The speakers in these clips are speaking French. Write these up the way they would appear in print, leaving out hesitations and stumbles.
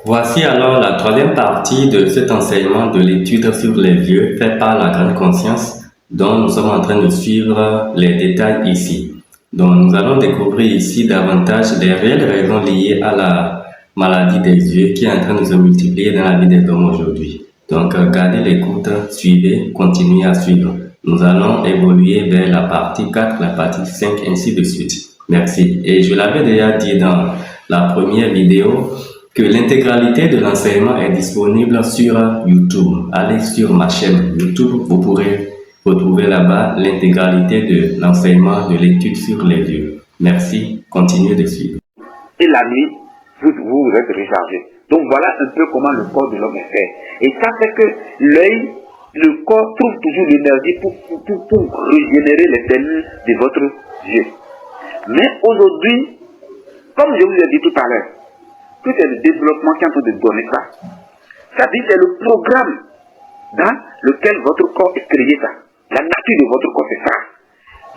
Voici alors la troisième partie de cet enseignement de l'étude sur les vieux fait par la grande conscience dont nous sommes en train de suivre les détails ici. Donc nous allons découvrir ici davantage les réelles raisons liées à la maladie des yeux qui est en train de se multiplier dans la vie des hommes aujourd'hui. Donc gardez l'écoute, suivez, continuez à suivre. Nous allons évoluer vers la partie 4, la partie 5, ainsi de suite. Merci. Et je l'avais déjà dit dans la première vidéo, que l'intégralité de l'enseignement est disponible sur YouTube. Allez sur ma chaîne YouTube, vous pourrez retrouver là-bas l'intégralité de l'enseignement de l'étude sur les yeux. Merci, continuez de suivre. Et la nuit, vous êtes rechargé. Donc voilà un peu comment le corps de l'homme est fait. Et ça fait que l'œil, le corps trouve toujours l'énergie pour régénérer les cellules de votre yeux. Mais aujourd'hui, comme je vous ai dit tout à l'heure, que c'est le développement qui est en train de donner ça. Ça dit c'est le programme dans lequel votre corps est créé ça. La nature de votre corps, c'est ça.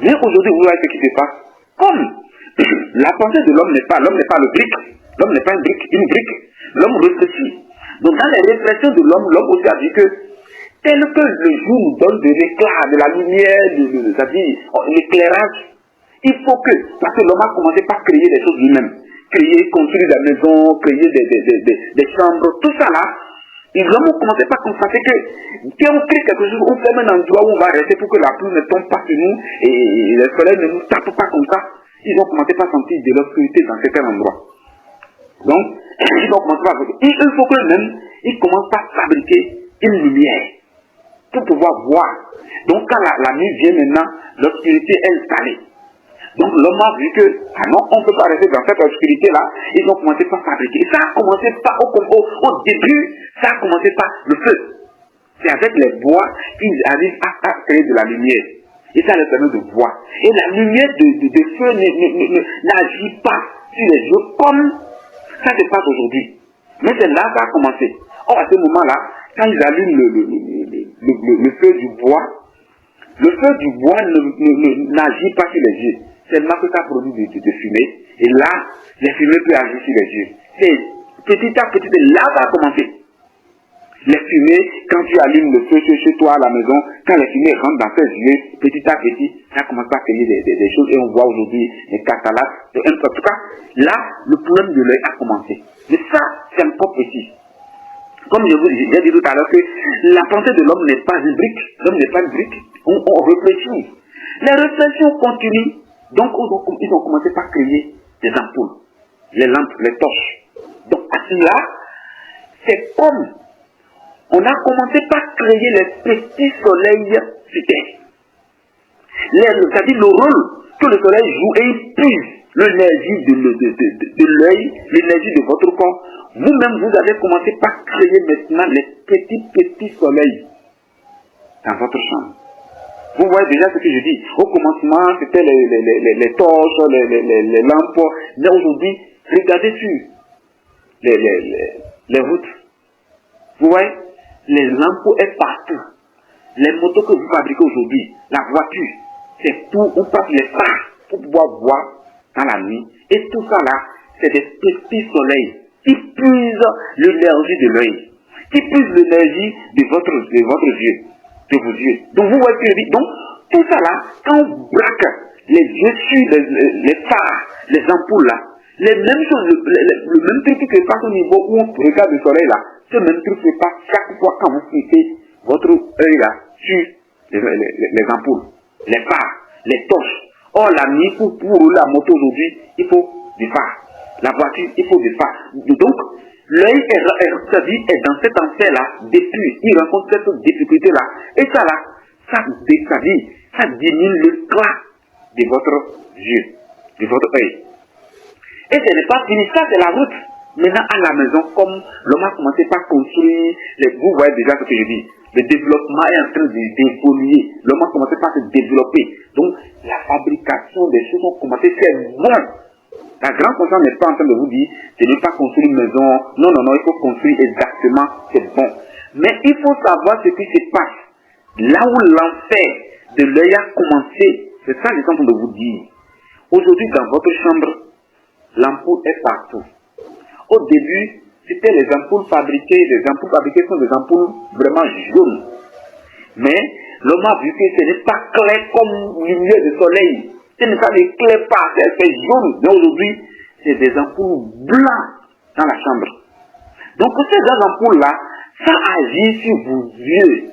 Mais aujourd'hui, vous voyez ce qui se passe. Comme la pensée de l'homme n'est pas le brique. L'homme n'est pas une brique. L'homme réfléchit. Donc dans les réflexions de l'homme aussi a dit que tel que le jour nous donne de l'éclat, de la lumière, c'est-à-dire l'éclairage, il faut que, parce que l'homme a commencé par créer des choses lui-même. Créer, construire des maisons, créer des chambres, tout ça là, ils ont commencé par constater que si on crée quelque chose, on ferme un endroit où on va rester pour que la pluie ne tombe pas sur nous et le soleil ne nous tape pas comme ça. Ils ont commencé par sentir de l'obscurité dans certains endroits. Donc, ils ont commencé par fabriquer. Il faut que même, ils commencent par fabriquer une lumière pour pouvoir voir. Donc, quand la nuit vient maintenant, l'obscurité est installée. Donc l'homme a vu que, ah non, on ne peut pas rester dans cette obscurité-là. Ils ont commencé par fabriquer. Ça a commencé par, au début, ça a commencé par le feu. C'est avec les bois qu'ils arrivent à créer de la lumière. Et ça leur permet de voir. Et la lumière de feu n'agit pas sur les yeux comme ça se passe aujourd'hui. Mais c'est là que ça a commencé. Or, à ce moment-là, quand ils allument le feu du bois n'agit pas sur les yeux. C'est là que ça produit de fumée. Et là, les fumées peuvent agir sur les yeux. C'est petit à petit, là ça a commencé. Les fumées, quand tu allumes le feu chez toi à la maison, quand les fumées rentrent dans tes yeux, petit à petit, ça commence à créer des choses. Et on voit aujourd'hui les cataract. En tout cas, là, le problème de l'œil a commencé. Mais ça, c'est encore petit. Comme je vous ai dit tout à l'heure que la pensée de l'homme n'est pas une brique. L'homme n'est pas une brique. On réfléchit. Les réflexions continuent. Donc, ils ont commencé par créer des ampoules, les lampes, les torches. Donc, à cela, c'est comme on a commencé par créer les petits soleils sur terre. C'est-à-dire le rôle que le soleil joue et il puise l'énergie de l'œil, l'énergie de votre corps. Vous-même, vous avez commencé par créer maintenant les petits soleils dans votre chambre. Vous voyez déjà ce que je dis. Au commencement, c'était les torches, les lampes. Mais aujourd'hui, regardez sur les routes. Vous voyez, les lampes sont partout. Les motos que vous fabriquez aujourd'hui, la voiture, c'est tout. On passe les phares pour pouvoir voir dans la nuit. Et tout ça là, c'est des petits soleils qui puisent l'énergie de l'œil, qui puisent l'énergie de votre yeux. De vos yeux. Donc vous voyez ce que je dis. Donc tout ça là, quand on braque les yeux sur les phares, les ampoules là, les mêmes choses, le même truc qui se passe au niveau où on regarde le soleil là, ce même truc se passe chaque fois quand vous fixez votre œil là sur les ampoules, les phares, les torches. Or la nuit, pour rouler la moto aujourd'hui, il faut des phares. La voiture, il faut des phares. Donc l'œil est dans cet enfer-là, depuis, il rencontre cette difficulté-là. Et ça là, ça diminue l'éclat de votre yeux, de votre œil. Et ce n'est pas fini, ça c'est la route. Maintenant à la maison, comme l'homme a commencé par construire, vous voyez déjà ce que je dis, le développement est en train d'évoluer. L'homme a commencé par se développer. Donc la fabrication des choses ont commencé, c'est bon. La grande conscience n'est pas en train de vous dire, de ne pas construire une maison. Non, il faut construire exactement, c'est bon. Mais il faut savoir ce qui se passe. Là où l'enfer de l'œil a commencé, c'est ça que je suis en train de vous dire. Aujourd'hui, dans votre chambre, l'ampoule est partout. Au début, C'était les ampoules fabriquées. Les ampoules fabriquées sont des ampoules vraiment jaunes. Mais l'homme a vu que ce n'est pas clair comme lumière du soleil. Ce n'est pas clair pas, c'est jaune. Mais aujourd'hui, c'est des ampoules blancs dans la chambre. Donc ces deux ampoules-là, ça agit sur vos yeux.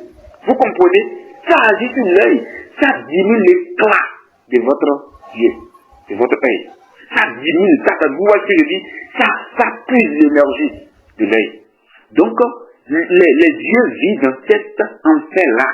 Vous comprenez? Ça agit sur l'œil. Ça diminue l'éclat de votre yeux, de votre œil. Ça diminue, vous voyez ce que je dis? Ça puise l'énergie de l'œil. Donc, les yeux vivent dans cet enfer-là.